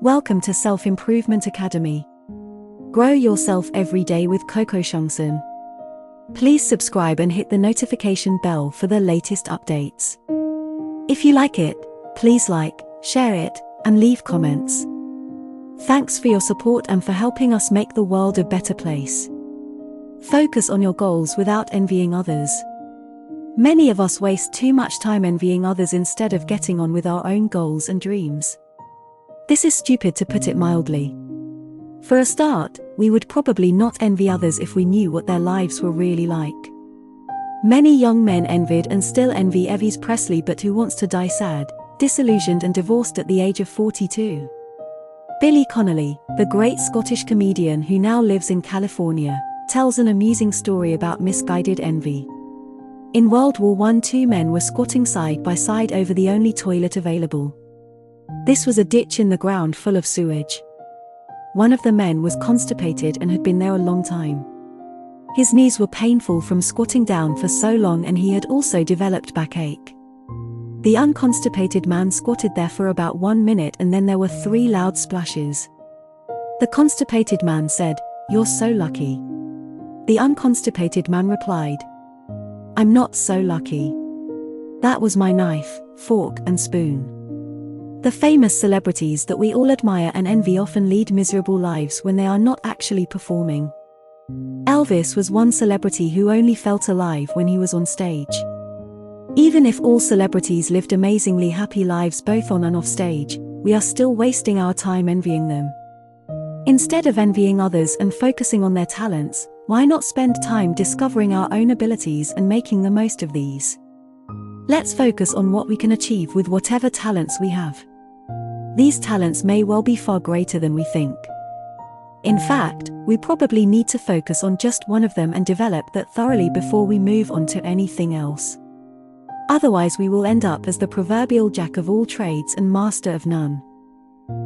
Welcome to Self-Improvement Academy. Grow yourself every day with kokoshungsan. Please subscribe and hit the notification bell for the latest updates. If you like it, please like, share it, and leave comments. Thanks for your support and for helping us make the world a better place. Focus on your goals without envying others. Many of us waste too much time envying others instead of getting on with our own goals and dreams. This is stupid, to put it mildly. For a start, we would probably not envy others if we knew what their lives were really like. Many young men envied and still envy Elvis Presley, but who wants to die sad, disillusioned and divorced at the age of 42. Billy Connolly, the great Scottish comedian who now lives in California, tells an amusing story about misguided envy. In World War I, two men were squatting side by side over the only toilet available. This was a ditch in the ground full of sewage. One of the men was constipated and had been there a long time. His knees were painful from squatting down for so long, and he had also developed backache. The unconstipated man squatted there for about 1 minute, and then there were 3 loud splashes. The constipated man said, "You're so lucky." The unconstipated man replied, "I'm not so lucky. That was my knife, fork, and spoon." The famous celebrities that we all admire and envy often lead miserable lives when they are not actually performing. Elvis was one celebrity who only felt alive when he was on stage. Even if all celebrities lived amazingly happy lives both on and off stage, we are still wasting our time envying them. Instead of envying others and focusing on their talents, why not spend time discovering our own abilities and making the most of these? Let's focus on what we can achieve with whatever talents we have. These talents may well be far greater than we think. In fact, we probably need to focus on just one of them and develop that thoroughly before we move on to anything else. Otherwise, we will end up as the proverbial jack of all trades and master of none.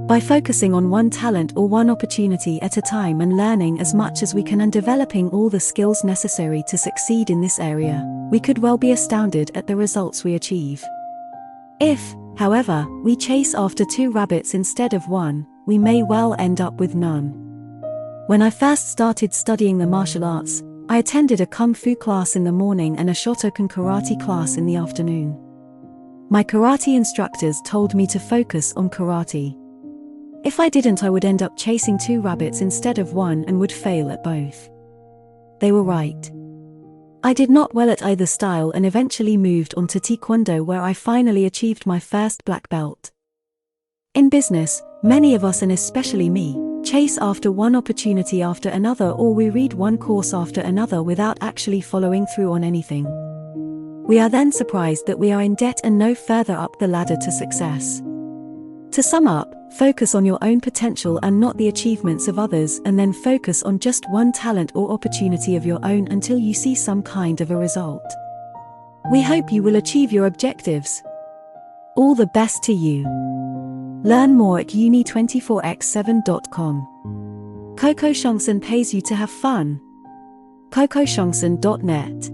By focusing on one talent or one opportunity at a time and learning as much as we can and developing all the skills necessary to succeed in this area, we could well be astounded at the results we achieve. If, however, we chase after 2 rabbits instead of 1, we may well end up with none. When I first started studying the martial arts, I attended a kung fu class in the morning and a Shotokan karate class in the afternoon. My karate instructors told me to focus on karate. If I didn't, I would end up chasing 2 rabbits instead of 1 and would fail at both. They were right. I did not well at either style and eventually moved on to Taekwondo, where I finally achieved my first black belt. In business, many of us, and especially me, chase after one opportunity after another, or we read one course after another without actually following through on anything. We are then surprised that we are in debt and no further up the ladder to success. To sum up, focus on your own potential and not the achievements of others, and then focus on just one talent or opportunity of your own until you see some kind of a result. We hope you will achieve your objectives. All the best to you. Learn more at uni24x7.com. kokoshungsan pays you to have fun. kokoshungsan.net